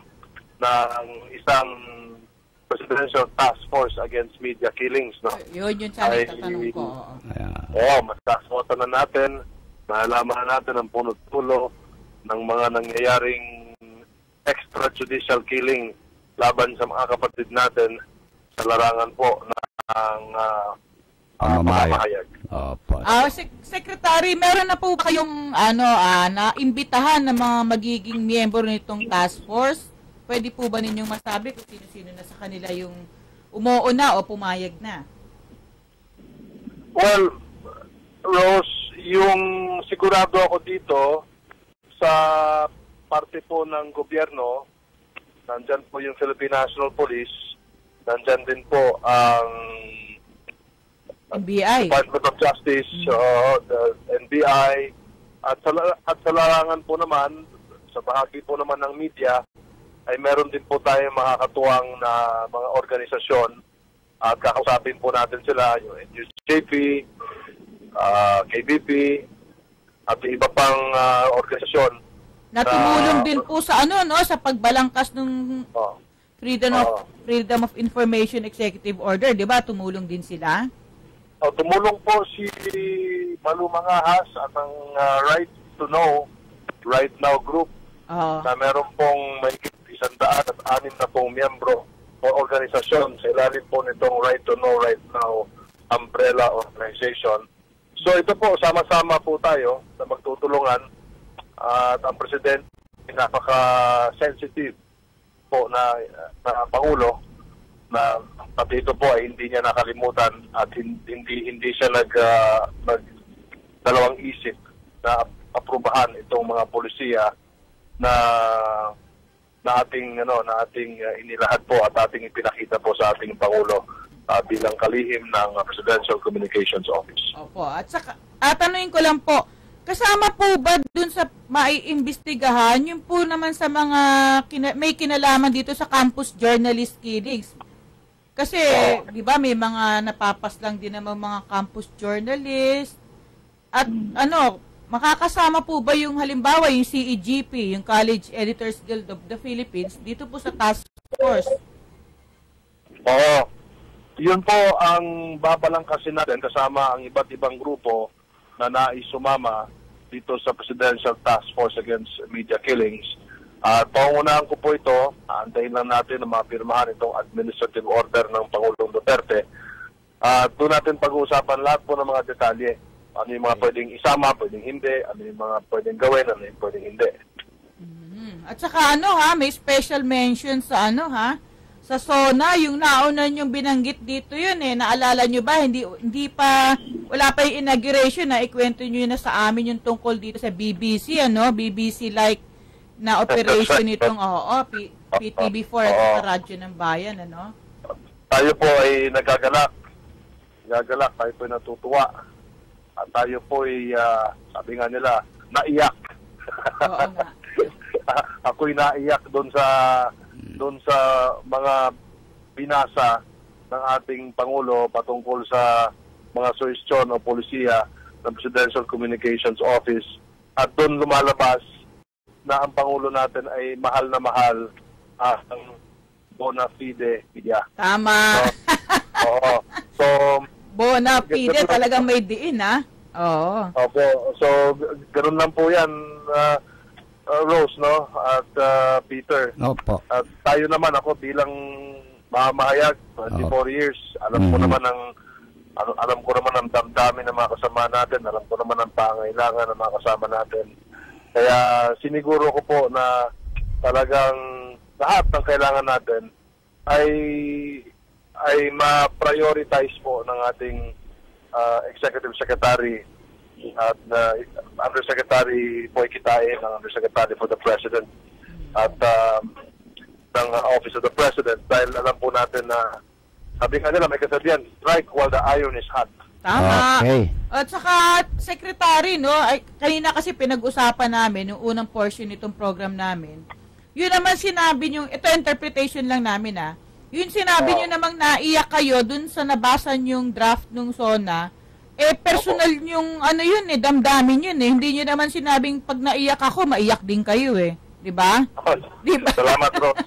ng isang Presidential Task Force Against Media Killings, no? Yun sana itatanong ko. Mas na natin, maalaman natin ang punot-pulo ng mga nangyayaring extrajudicial killing laban sa mga kapatid natin sa larangan po ng mamahayag. Secretary, meron na po ba kayong naimbitahan ng mga magiging miyembro nitong task force? Pwede po ba ninyong masabi kung sino-sino na sa kanila yung umuuna o pumayag na? Well, Rose, yung sigurado ako dito sa parte po ng gobyerno, nandyan po yung Philippine National Police, nandyan din po ang NBI. Department of Justice, the NBI, at sa larangan po naman, Sa bahagi po naman ng media, ay meron din po tayong makakatuwang na mga organisasyon at kakausapin po natin sila, yung NUSJP, KBP, at iba pang organisasyon. Na tumulong din po sa sa pagbalangkas ng Freedom of Information Executive Order, 'di ba? Tumulong din sila. Tumulong po si Malu Mangahas at ang Right to Know, Right Now group na meron pong may 106 na pong miyembro o organisasyon sa ilalim po nitong Right to Know, Right Now umbrella organization. So ito po, sama-sama po tayo na magtutulungan at ang Presidente napaka-sensitive po na Pangulo na pati ito po ay hindi niya nakalimutan at hindi siya dalawang isip na aprubahan itong mga polisiya na ating inilahad po at ating ipinakita po sa ating Pangulo bilang kalihim ng Presidential Communications Office. Opo. At saka, tanungin ko lang po, kasama po ba dun sa maiimbestigahan, yung po naman sa mga may kinalaman dito sa campus journalist killings? Kasi, di ba, may mga napapaslang din naman mga campus journalist. At makakasama po ba yung halimbawa, yung CEGP, yung College Editors Guild of the Philippines, dito po sa task force? Oo. Yun po ang babalangkasin natin kasama ang iba't ibang grupo na nais sumama dito sa Presidential Task Force Against Media Killings. Pangunahan ko po ito, antayin lang natin na mapirmahan itong administrative order ng Pangulong Duterte. Doon natin pag-uusapan lahat po ng mga detalye. Ano yung mga pwedeng isama, pwedeng hindi, ano yung mga pwedeng gawin, ano yung pwedeng hindi. At saka may special mention sa sa SONA, yung nauna yung binanggit dito yun naalala nyo ba? Wala pa yung inauguration na ikwento nyo na sa amin yung tungkol dito sa BBC, BBC-like na operation nitong PTV4 sa Radyo ng Bayan, Tayo po ay nagagalak, tayo po ay natutuwa. At tayo po ay, sabi nga nila, naiyak. Oo nga. Ako'y naiyak doon sa mga binasa ng ating Pangulo patungkol sa mga suhestyon o polisiya ng Presidential Communications Office. At doon lumalabas na ang Pangulo natin ay mahal na mahal ang bona fide media. Tama. So, bona fide, talagang may diin, Oo. Opo. So, ganoon lang po yan, Rose, At Peter. Opo. At tayo naman, ako bilang mamahayag, 24 years, alam ko naman ang damdamin ng mga kasama natin, alam ko naman ang pangailangan ng mga kasama natin. Kaya siniguro ko po na talagang lahat ng kailangan natin ay ma-prioritize po ng ating Executive Secretary at Undersecretary Boy Kitain, ang Undersecretary for the President at ng Office of the President, dahil alam po natin na sabi nga nila, may kasabihan, strike while the iron is hot. Tama. Okay. At saka, Secretary, kanina kasi pinag-usapan namin, yung unang portion nitong program namin, yun naman sinabi nyo, ito interpretation lang namin yun sinabi nyo namang naiyak kayo dun sa nabasa yung draft ng SONA, personal yung damdamin yun Hindi nyo naman sinabing pag naiyak ako, maiyak din kayo Diba? Diba? Salamat, Ross.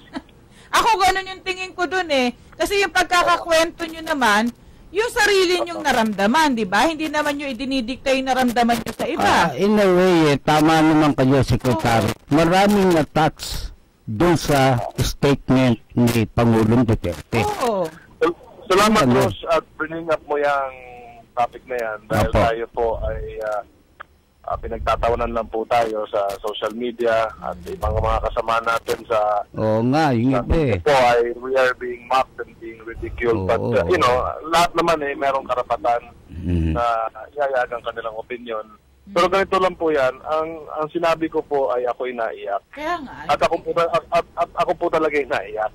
Ako ganun yung tingin ko dun Kasi yung pagkakakwento nyo naman, yung sarili nyong naramdaman, diba? Hindi naman nyo idinidikta yung naramdaman nyo sa iba. In a way, tama naman kayo, Secretary. Maraming attacks doon sa statement ni Pangulong Duterte. Oo. Salamat, Ross, at bringing up mo yung topic na yan dahil tayo po ay pinagtatawanan lang po tayo sa social media at ibang mga kasama natin sa yung iba po ay we are being mocked and being ridiculed. But lahat naman merong karapatan na iayagang kanilang opinion. Pero ganito lang po yan, ang sinabi ko po ay ako'y naiyak. Kaya nga. At ako po talaga yung naiyak.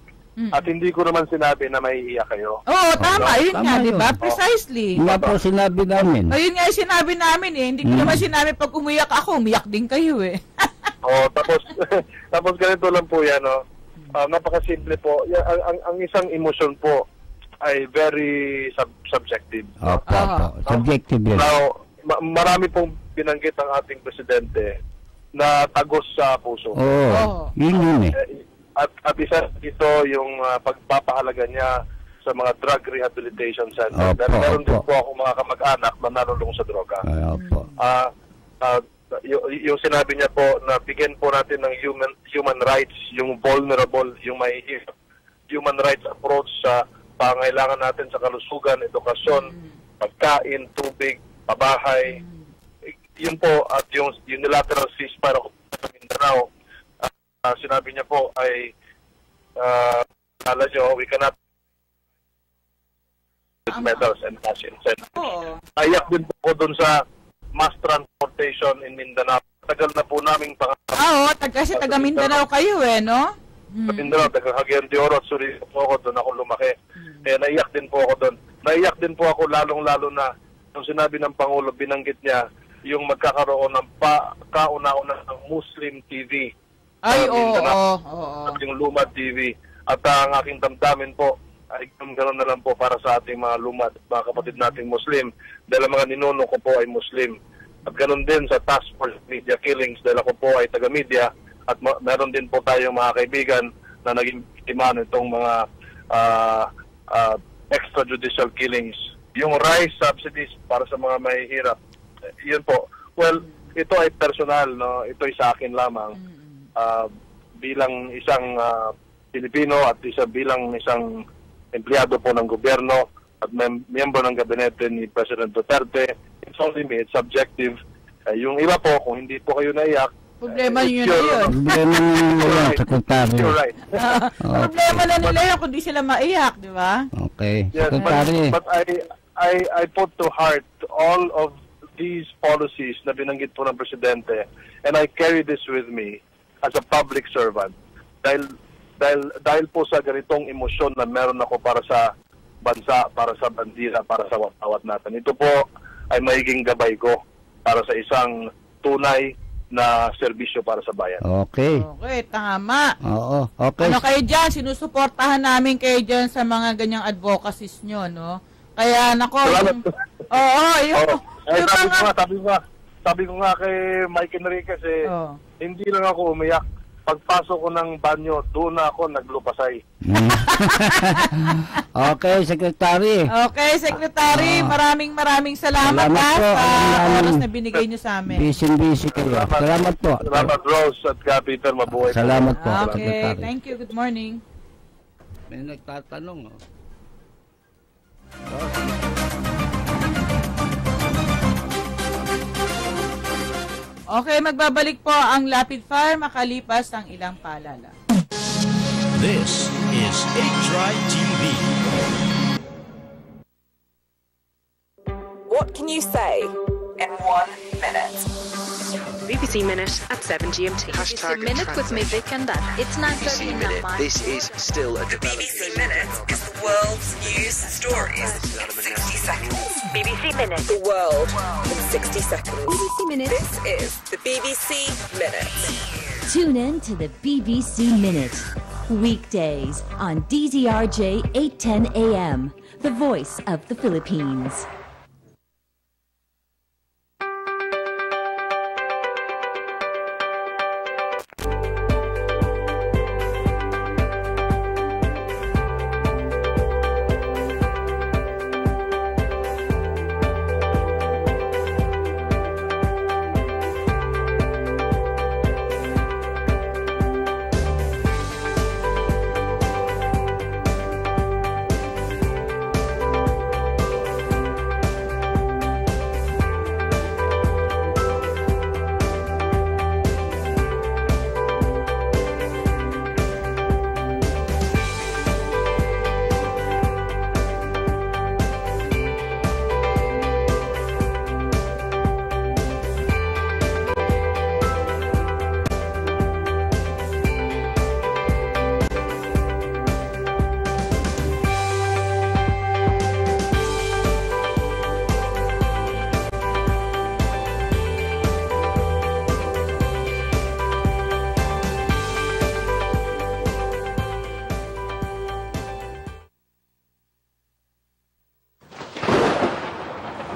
At hindi ko naman sinabi na maiiyak kayo. Oo, tama. Yun nga, di ba? Precisely. Nga po sinabi namin. Ayun nga yung sinabi namin Hindi ko naman sinabi pag umiyak ako, umiyak din kayo Tapos tapos ganito lang po yan, no? Napakasimple po. Ang isang emosyon po ay very subjective. Opo. Subjective yan. Now, marami pong binanggit ang ating presidente na tagos sa puso. Yun eh. At isa dito yung pagpapahalaga niya sa mga drug rehabilitation center. Meron din po ako mga kamag-anak na narulong sa droga. Yung sinabi niya po na bigyan po natin ng human rights, yung vulnerable, yung may human rights approach sa pangailangan natin sa kalusugan, edukasyon, pagkain, tubig, pabahay. Yun po, at yung unilateral ceasefire sa Mindanao, sinabi niya po ay alam nyo, we cannot metals and cash incentives. Ayak din po doon sa mass transportation in Mindanao. Tagal na po naming taga Mindanao kayo no? Sa Mindanao, taga Cagayan de Oro at Surigao po ako, doon ako lumaki. Kaya naiyak din po ako doon. Naiyak din po ako lalong-lalo na nung sinabi ng Pangulo, binanggit niya yung magkakaroon ng kauna-una ng Muslim TV. Yung Lumad TV. At ang aking damdamin po, ay ganoon na lang po para sa ating mga lumad, mga kapatid nating Muslim, dahil ang mga ninuno ko po ay Muslim. At ganoon din sa Task Force Media Killings, dahil ako po ay taga-media, at meron din po tayong mga kaibigan na naging biktima nitong mga extrajudicial killings. Yung rice subsidies para sa mga mahihirap, yun po. Well, ito ay personal, no? Ito ay sa akin lamang. Bilang isang Pilipino at bilang isang empleyado po ng gobyerno at miyembro ng gabinete ni President Duterte, it's only me, it's subjective. Yung iba po, kung hindi po kayo naiyak, problema nyo na yun. Problema nyo na yun. You're right. Problema na nila yun kung di sila maiyak, di ba? Okay. Yes, but I put to heart all of these policies na binanggit po ng Presidente, and I carry this with me as a public servant. Dahil po sa ganitong emosyon na meron ako para sa bansa, para sa bandila, para sa bawat natin. Ito po ay magiging gabay ko para sa isang tunay na serbisyo para sa bayan. Okay. Okay, tama. Oo, okay. Ano kayo dyan? Sinusuportahan namin kayo dyan sa mga ganyang advocacies nyo, no? Kaya, nako. Sabi ko nga kay Mike Enriquez, hindi lang ako umiyak. Pagpasok ko ng banyo, doon na ako naglupasay. Okay, Secretary. Okay, Secretary. Maraming salamat po. Sa oras na binigay niyo sa amin. Busy kayo. Salamat po. Salamat, Rose at Peter. Mabuhay. Salamat po. Okay, thank you. Good morning. May nagtatanong. Okay, magbabalik po ang Lapid Fire makalipas ang ilang paalala. This is HRI TV. What can you say in 1 minute? BBC Minute at 7 GMT. BBC Minute with me, Vic, and that. It's 9:30 now. This is still a BBC Minute is the world's news stories in 60 seconds. BBC Minute. The world in 60 seconds. BBC Minute. This is the BBC Minute. Tune in to the BBC Minute. Weekdays on DZRJ 810 AM, the voice of the Philippines.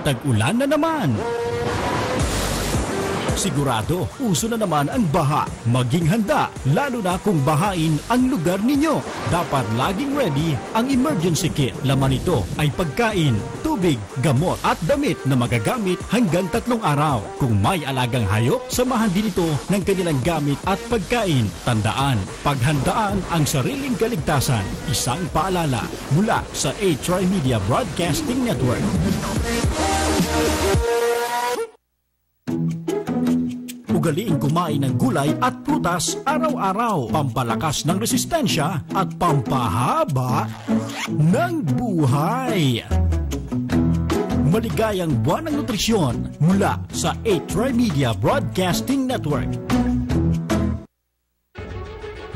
tag-ulan na naman. Sigurado, uso na naman ang baha. Maging handa, lalo na kung bahain ang lugar ninyo. Dapat laging ready ang emergency kit. Laman nito ay pagkain, tubig, gamot at damit na magagamit hanggang 3 araw. Kung may alagang hayop, samahan din ito ng kanilang gamit at pagkain. Tandaan, paghandaan ang sariling kaligtasan. Isang paalala mula sa A-Tri-Media Broadcasting Network. Ugaliin kumain ng gulay at prutas araw-araw. Pampalakas ng resistensya at pampahaba ng buhay. Maligayang buwan ng nutrisyon mula sa A-Tri-Media Broadcasting Network.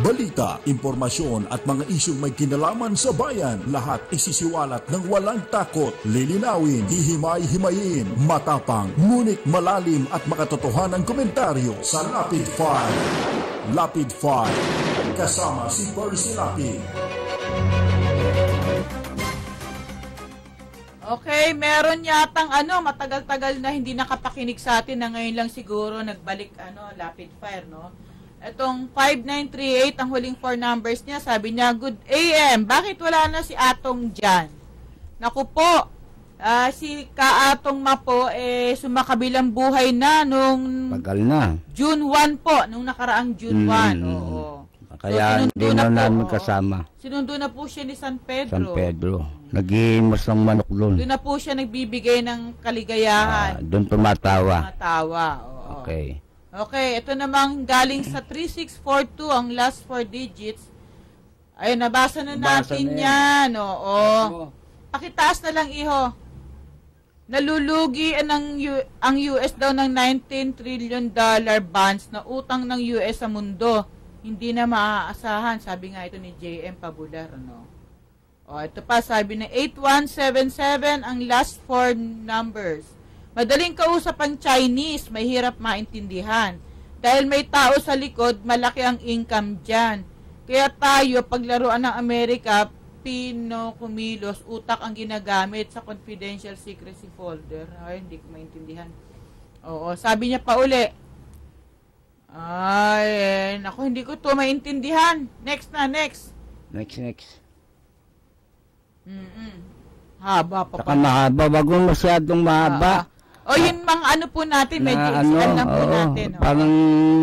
Balita, impormasyon at mga isyong may kinalaman sa bayan, lahat isisiwalat ng walang takot, lilinawin, hihimay-himayin, matapang, ngunit malalim at makatotohanang komentaryo sa Lapid 5. Lapid 5, kasama si Percy Lapid. Okay, meron yatang matagal-tagal na hindi nakapakinig sa atin na ngayon lang siguro nagbalik Lapid Fire, no? Itong 5938, ang huling 4 numbers niya, sabi niya, Good AM, bakit wala na si Atong dyan? Naku po, si Ka-Atong Ma po, sumakabilang buhay na nung Tagal na. June 1 po, nung nakaraang June 1. Oo. Kaya so, hindi na namin kasama. Sinundo na po siya ni San Pedro. San Pedro. Nag-iimas ng manok doon. Doon na po siya nagbibigay ng kaligayahan. Doon tumatawa. Oo. Okay. Okay, ito namang galing sa 3642, ang last 4 digits. Ay, nabasa na natin yan. Oo. Pakitaas na lang, iho. Nalulugi ang US daw ng $19 trillion bonds na utang ng US sa mundo. Hindi na maaasahan, sabi nga ito ni JM Pabular. O, ito pa, sabi na 8177 ang last 4 numbers. Madaling kausap ang Chinese, may hirap maintindihan. Dahil may tao sa likod, malaki ang income dyan. Kaya tayo, paglaruan ng Amerika, Pino, kumilos, utak ang ginagamit sa confidential secrecy folder. Ay, hindi ko maintindihan. Oo, sabi niya pa uli. Ay, naku, hindi ko to maintindihan. Next. Next. Haba pa. Saka mahaba, wag mo masyadong mahaba. Yun mga po natin, medyo explain lang po natin. Parang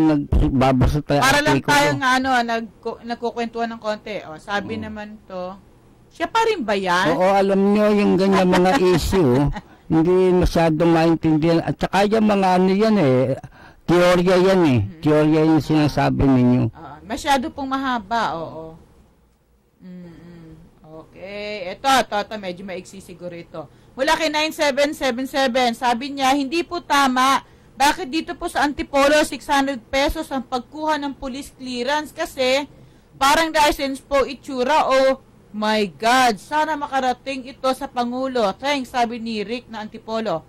nagbabasa tayo. Para lang tayo nagkukwentuhan ng konti. Sabi naman to, siya pa rin ba yan? Oo, alam nyo, yung ganyan mga issue, hindi masyadong maintindihan. At saka yung mga yan teorya yan Teorya yung sinasabi ninyo. Masyado pong mahaba, oo. Okay, ito, medyo maiksi siguro ito. Mula kay 9777, sabi niya, hindi po tama. Bakit dito po sa Antipolo, 600 pesos ang pagkuha ng police clearance? Kasi, parang license po itsura. Oh my God, sana makarating ito sa Pangulo. Thanks, sabi ni Rick na Antipolo.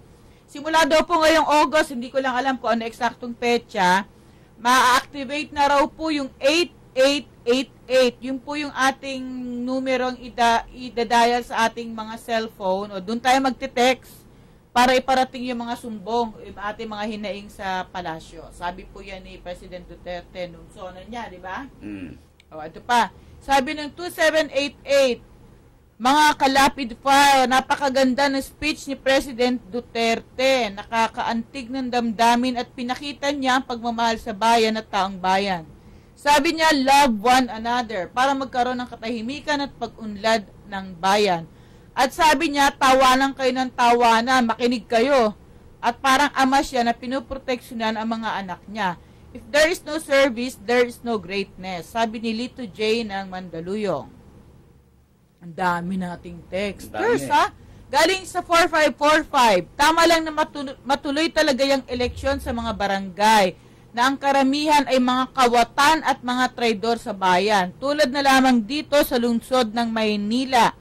Simula daw po ngayong August, hindi ko lang alam kung ano eksaktong petsa, ma-activate na raw po yung 8888. Yung po yung ating numerong idadial sa ating mga cellphone. O doon tayo magte-text para iparating yung mga sumbong, yung ating mga hinaing sa palasyo. Sabi po yan ni President Duterte nung sona niya, di ba? O, ito pa. Sabi ng 2788, mga kalapid file, napakaganda ng speech ni President Duterte. Nakakaantig ng damdamin at pinakita niya ang pagmamahal sa bayan at taong bayan. Sabi niya, love one another para magkaroon ng katahimikan at pag-unlad ng bayan. At sabi niya, tawanan kayo ng tawanan, makinig kayo. At parang ama siya na pinoproteksyonan ang mga anak niya. If there is no service, there is no greatness. Sabi ni Lito J. ng Mandaluyong. Ang dami nating text. First, galing sa 4545. Tama lang na matuloy talaga yung eleksyon sa mga barangay na ang karamihan ay mga kawatan at mga traidor sa bayan. Tulad na lamang dito sa lungsod ng Maynila.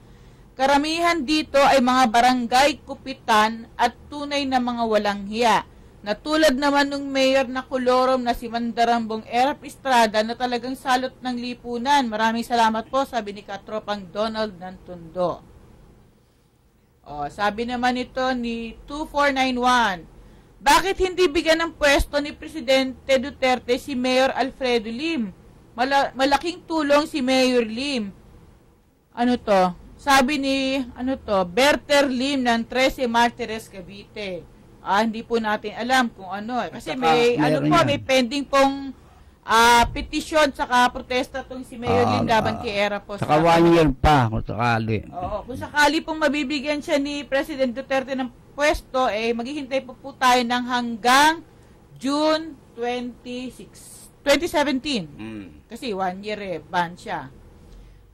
Karamihan dito ay mga barangay kupitan at tunay na mga walang hiya. Na tulad naman ng mayor na Kulorom na si Mandarambong Erap Estrada na talagang salot ng lipunan. Maraming salamat po, sabi ni Katropang Donald Nantundo. Sabi naman ito ni 2491, bakit hindi bigyan ng pwesto ni Presidente Duterte si Mayor Alfredo Lim? Malaking tulong si Mayor Lim. Ano to? Sabi ni, Berter Lim ng 13 Martires, Cavite. Hindi po natin alam kung ano. Kasi may, may pending pong petisyon saka protesta tong si Mayor Lim laban kay ERA po. Saka 1 year pa kung sakali. Oo, kung sakali pong mabibigyan siya ni President Duterte ng pwesto, maghihintay po tayo ng hanggang June 2017. Kasi 1 year ban siya.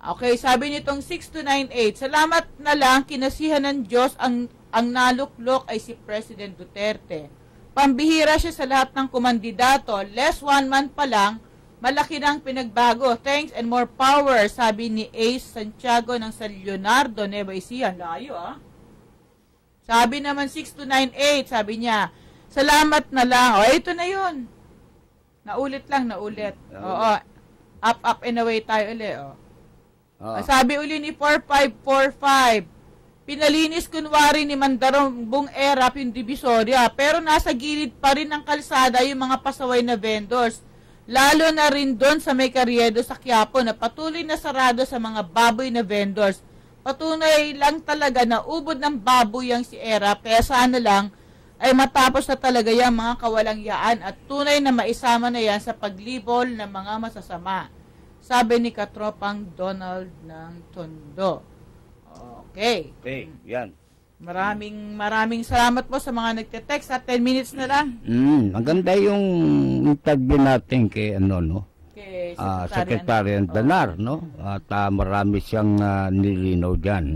Okay, sabi nitong 6298, salamat na lang kinasihan ng Diyos ang naluklok ay si President Duterte. Pambihira siya sa lahat ng kumandidato. Less 1 month pa lang, malaki na ang pinagbago. Thanks and more power, sabi ni Ace Santiago ng San Leonardo, Nueva Ecija. Layo Sabi naman 6298, sabi niya, salamat na lang. Ito na yun. Naulit. Oo. Up and away tayo ulit. Sabi uli ni 4545, pinalinis kunwari ni Mandarambong ERAP yung Divisoria, pero nasa gilid pa rin ng kalsada yung mga pasaway na vendors. Lalo na rin doon sa may Carriedo sa Quiapo na patuloy na sarado sa mga baboy na vendors. Patunay lang talaga na ubod ng baboy ang si ERAP, kaya sana lang ay matapos na talaga yung mga kawalangyaan at tunay na maisama na yan sa paglibol ng mga masasama. Sabi ni Katropang Donald ng Tondo. Okay, yan. Maraming salamat po sa mga nagte-text at 10 minutes na lang. Maganda yung interview natin kay kay Secretary Danar, At marami siyang nilinaw diyan.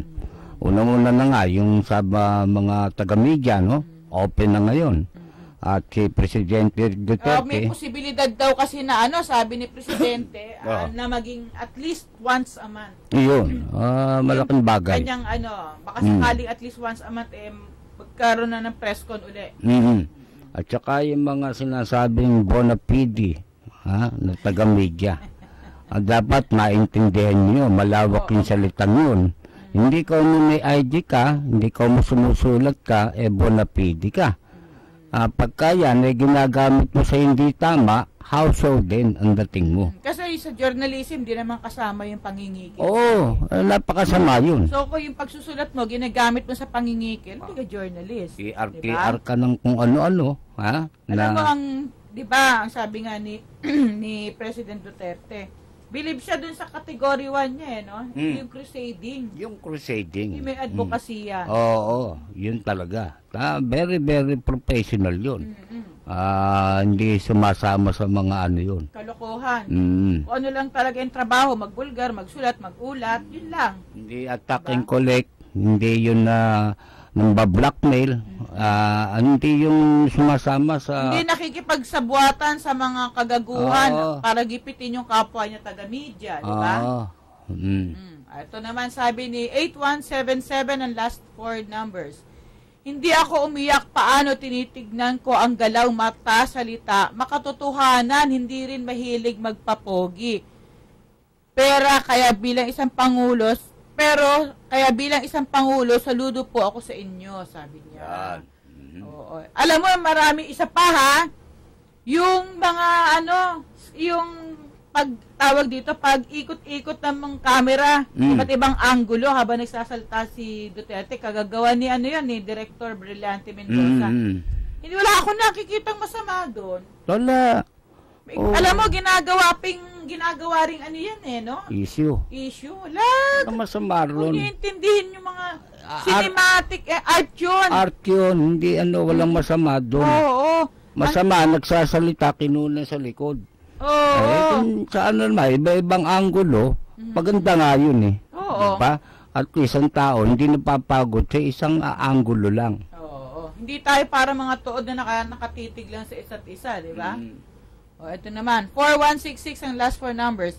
Unang-una na nga yung sa mga taga-media, open na ngayon. At si Presidente Duterte. May posibilidad daw kasi na sabi ni Presidente, na maging at least once a month. Iyon, malaking bagay. Kanyang baka sakaling at least once a month, magkaroon na ng press con uli. At saka yung mga sinasabing bona fide, na taga-media. Dapat maintindihan nyo, malawak yung salitang yun. Hindi ka may ID ka, hindi ka sumusulat ka, bona fide ka. Pagka yan ay ginagamit mo sa hindi tama, household din ang dating mo. Kasi sa journalism, di naman kasama yung pangingikil. Oo, napakasama yun. So kung yung pagsusulat mo, ginagamit mo sa pangingikil, hindi ka journalist. PR ka ng kung ano-ano. Alam mo di ba, ang sabi nga ni President Duterte, believe siya dun sa category 1 niya, yung crusading. Yung crusading. Yung may advokasya. Oo, yun talaga. Very, very professional yun. Hindi sumasama sa mga yun. Kalokohan. Kung ano lang talaga yung trabaho, magbulgar, magsulat, magulat, yun lang. Hindi attack and collect, hindi yun nambablackmail, hindi yung sumasama sa... Hindi nakikipagsabuatan sa mga kagaguhan para gipitin yung kapwa niya taga-media, di ba? Ito naman sabi ni 8177 ang last 4 numbers. Hindi ako umiyak paano tinitignan ko ang galaw mata, salita, makatotohanan, hindi rin mahilig magpapogi. Kaya bilang isang pangulo, saludo po ako sa inyo, sabi niya. Oo. Alam mo, marami isa pa yung mga yung pagtawag dito, pag ikot-ikot ng mga camera, iba't ibang angulo habang nagsasalta si Duterte, kagagawa ni ni Director Brillante Mendoza. Hindi wala ako nakikitang masama doon. Wala. Alam mo, ginagawa rin Issue. Wala. Masama ron. Kung iintindihin yung mga cinematic, art yun. Art yun, hindi walang masama doon. Oo. Masama, nagsasalita, kinuna sa likod. Sa iba-ibang anggulo, maganda nga yun Oo. Diba? At isang tao, hindi napapagod sa isang anggulo lang. Oo. Hindi tayo para mga tuod na nakatitig lang sa isa't isa, di ba? Ito naman, 4166 ang last 4 numbers.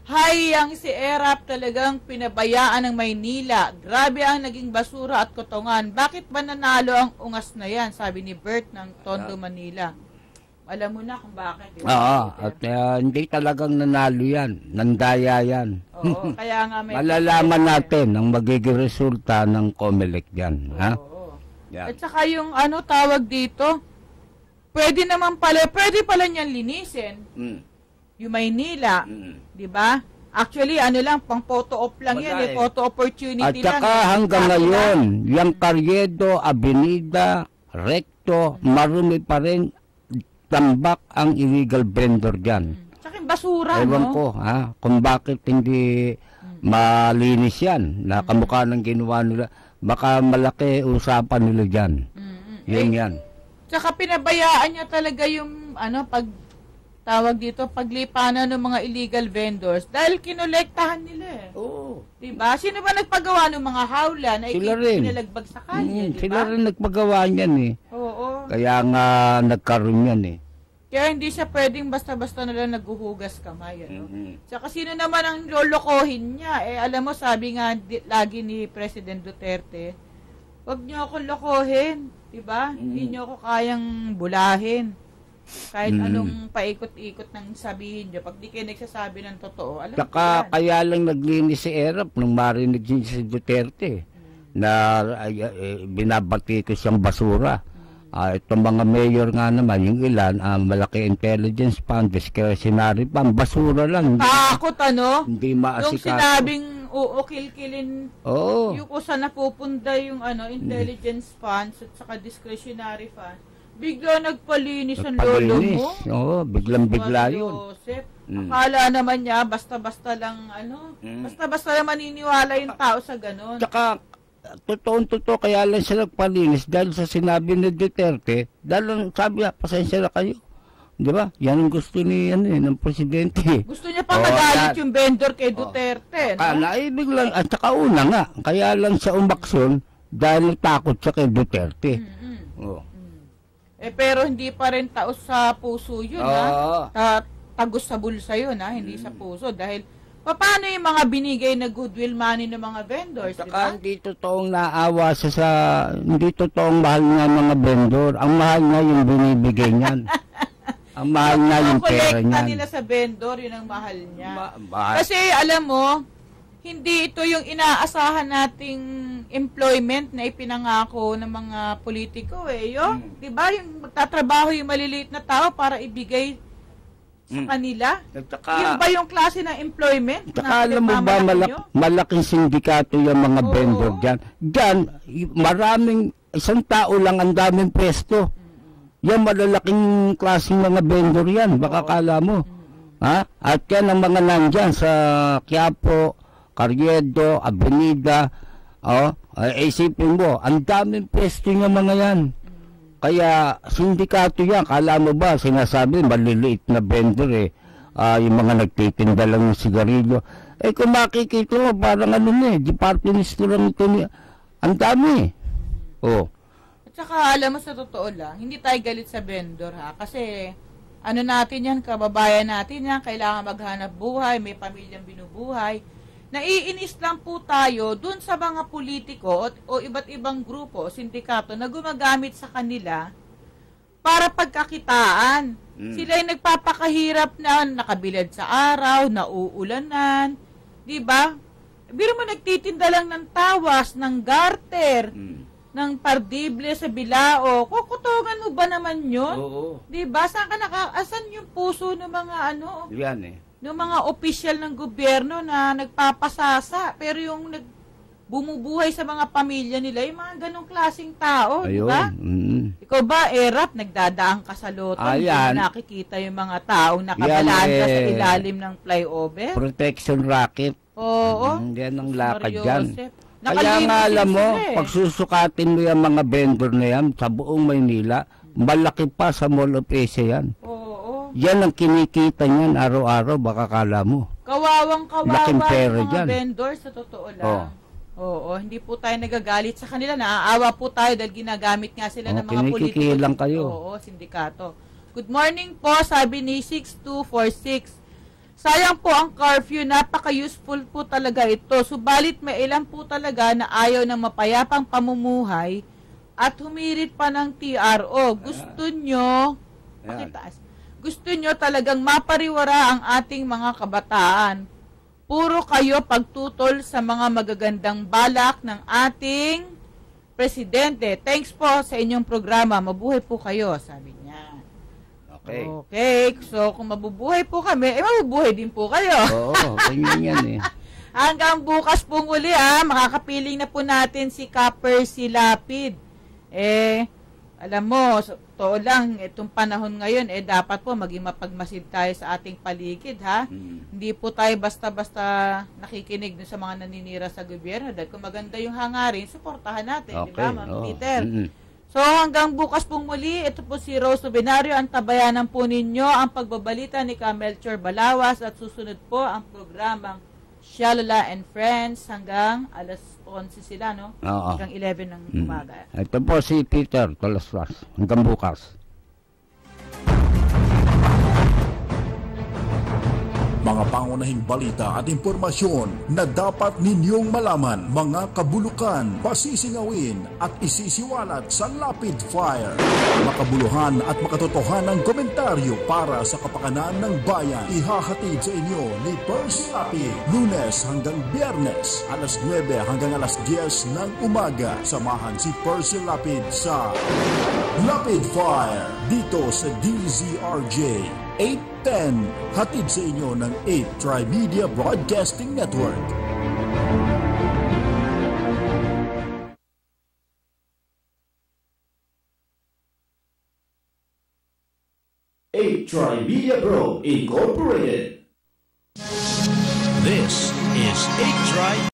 Hayang si ERAP talagang pinabayaan ng Maynila. Grabe ang naging basura at kotongan. Bakit ba nanalo ang ungas na yan? Sabi ni Bert ng Tondo, Manila. alam mo na kung bakit. Oo, at hindi talagang nanalo yan. Nandaya yan. Oo, kaya nga may... Malalaman natin ang magiging resulta ng COMELEC dyan. Ha? Yan. At saka yung tawag dito, pwede pala niyan linisin. Yung Maynila, di ba? Actually, pang photo op lang yan, photo opportunity lang. At saka hanggang ngayon, yung Carriedo, Avenida, Recto, marumi pa rin tambak ang illegal vendor dyan. Tsaka yung basura, Ewan ko, kung bakit hindi malinis yan, na kamukha ng ginawa nila. Baka malaki usapan nila dyan. Yan. Tsaka pinabayaan niya talaga yung paglipanan ng mga illegal vendors dahil kinolektahan nila eh. Oo. Diba? Sino ba nagpagawa ng mga hawla na ikinalagbag sa kanya? Diba? Sila rin nagpagawa niyan eh. Oo. Kaya nga nagkaroon yan eh. Kaya hindi siya pwedeng basta-basta na lang naghuhugas kamay. Tsaka sino naman ang lolokohin niya? Alam mo, sabi nga lagi ni President Duterte, wag niyo akong lokohin. Diba? Hindi niyo ako kayang bulahin. Kahit anong paikot-ikot ng sabihin niyo. Pag di kayo nagsasabi ng totoo, alam mo yan. Kaya lang naglinis si Erap nung marinig si Duterte na binabati ko siyang basura. Itong mga mayor nga naman, yung ilan, malaki intelligence fund, discretionary fund, basura lang. Takot Hindi maasikaso. Yung sinabing kilkilin, yung kung saan napupunta yung intelligence funds at saka discretionary fund, bigla nagpalinis ang lolo mo. Oo, biglang-bigla yun. Akala naman niya, basta-basta lang, basta-basta lang maniniwala yung tao sa ganon. Tsaka, totoong-totoo, kaya lang siya nagpalinis dahil sa sinabi ni Duterte, dahil sabi niya, pasensya na kayo. Di ba? Yan ang gusto ni ng presidente. Gusto niya pa magalit yung vendor kay Duterte. Ibig lang, at saka una nga, kaya lang siya umaksyon dahil takot siya kay Duterte. Pero hindi pa rin taos sa puso yun, tagos sa bulsa yun, hindi sa puso. Dahil, paano yung mga binigay na goodwill money ng mga vendors, di ba? Hindi totoong naawa hindi totoong mahal nga mga vendor. Ang mahal nga yung binibigay niyan. Ang mahal nga yung pera niyan. Ang nila sa vendor, yun ang mahal niya. Kasi alam mo, hindi ito yung inaasahan nating employment na ipinangako ng mga politiko di ba? Yung magtatrabaho yung maliliit na tao para ibigay sa kanila? Yung ba yung klase ng employment? Alam mo ba, malaking sindikato yung mga vendor dyan. Dyan, maraming, isang tao lang ang daming pwesto. Yan, malalaking klaseng mga vendor yan, baka kala mo. At yan ang mga nandyan sa Quiapo, Carriedo, Avenida. Isipin mo, ang daming pwesto yung mga yan. Kaya sindikato yan, kala mo ba, sinasabi, maliliit na vendor yung mga nagtitinda lang ng sigarilyo. Kung makikita mo, parang department store lang ito niya. Ang dami. At saka, alam mo, sa totoo lang, hindi tayo galit sa vendor kasi natin yan, kababayan natin yan, kailangan maghanap buhay, may pamilyang binubuhay. Naiinis lang po tayo dun sa mga politiko o iba't ibang grupo, sindikato na gumagamit sa kanila para pagkakitaan. Sila'y nagpapakahirap na nakabilad sa araw, nauulanan, di ba? Biro mo nagtitinda lang ng tawas, ng garter, ng pardible sa bilao. Kukutungan mo ba naman yun? Di ba? Asan yung puso ng mga Yan ng mga opisyal ng gobyerno na nagpapasasa, pero yung bumubuhay sa mga pamilya nila, yung mga ganong klaseng tao, di ba? Ikaw ba, Erap, nagdadaan ka sa loto, hindi nakikita yung mga taong nakabalanda sa ilalim ng flyover? Protection racket. Yan ang lakad dyan. Kaya nga alam mo, pag susukatin mo yung mga vendor na yan sa buong Maynila, malaki pa sa Mall of Asia yan. Yan ang kinikita niyan araw-araw, baka kala mo. Kawawang-kawawa yung mga vendors, sa totoo lang. Hindi po tayo nagagalit sa kanila. Naaawa po tayo dahil ginagamit nga sila ng mga politiko. Kinikikilang kayo. Sindikato. Good morning po, sabi ni 6246. Sayang po ang curfew, napaka-useful po talaga ito. Subalit may ilan po talaga na ayaw ng mapayapang pamumuhay at humirit pa ng TRO. Gusto nyo Pakitaas. Gusto nyo talagang mapariwara ang ating mga kabataan. Puro kayo pagtutol sa mga magagandang balak ng ating presidente. Thanks po sa inyong programa. Mabuhay po kayo, sabi niya. Okay. So, kung mabubuhay po kami, mabubuhay din po kayo. Oo, ganyan yan eh. Hanggang bukas po uli, makakapiling na po natin si Percy Lapid. Alam mo, totoo lang, itong panahon ngayon, dapat po maging mapagmasid tayo sa ating paligid, ha? Hindi po tayo basta-basta nakikinig sa mga naninira sa gobyerno. Dahil kung maganda yung hangarin, suportahan natin, di ba, Ma'am Peter? So, hanggang bukas pong muli, ito po si Rose Novenario, ang tabayanan po ninyo, ang pagbabalita ni Melchor Balawas, at susunod po ang programang Shalala and Friends hanggang alas 11 sila, no? Oo. Hanggang 11 ng umaga. Ito po si Peter Tolaswas. Hanggang bukas. Mga pangunahing balita at impormasyon na dapat ninyong malaman, mga kabulukan, pasisingawin at isisiwalat sa Lapid Fire. Makabuluhan at makatotohanang komentaryo para sa kapakanan ng bayan. Ihahatid sa inyo ni Percy Lapid, Lunes hanggang Biyernes, alas 9 hanggang alas 10 ng umaga. Samahan si Percy Lapid sa Lapid Fire dito sa DZRJ 810, hatid sa inyo ng 8 Tri-Media Broadcasting Network. Tri-Media Pro Incorporated. This is 8 Tri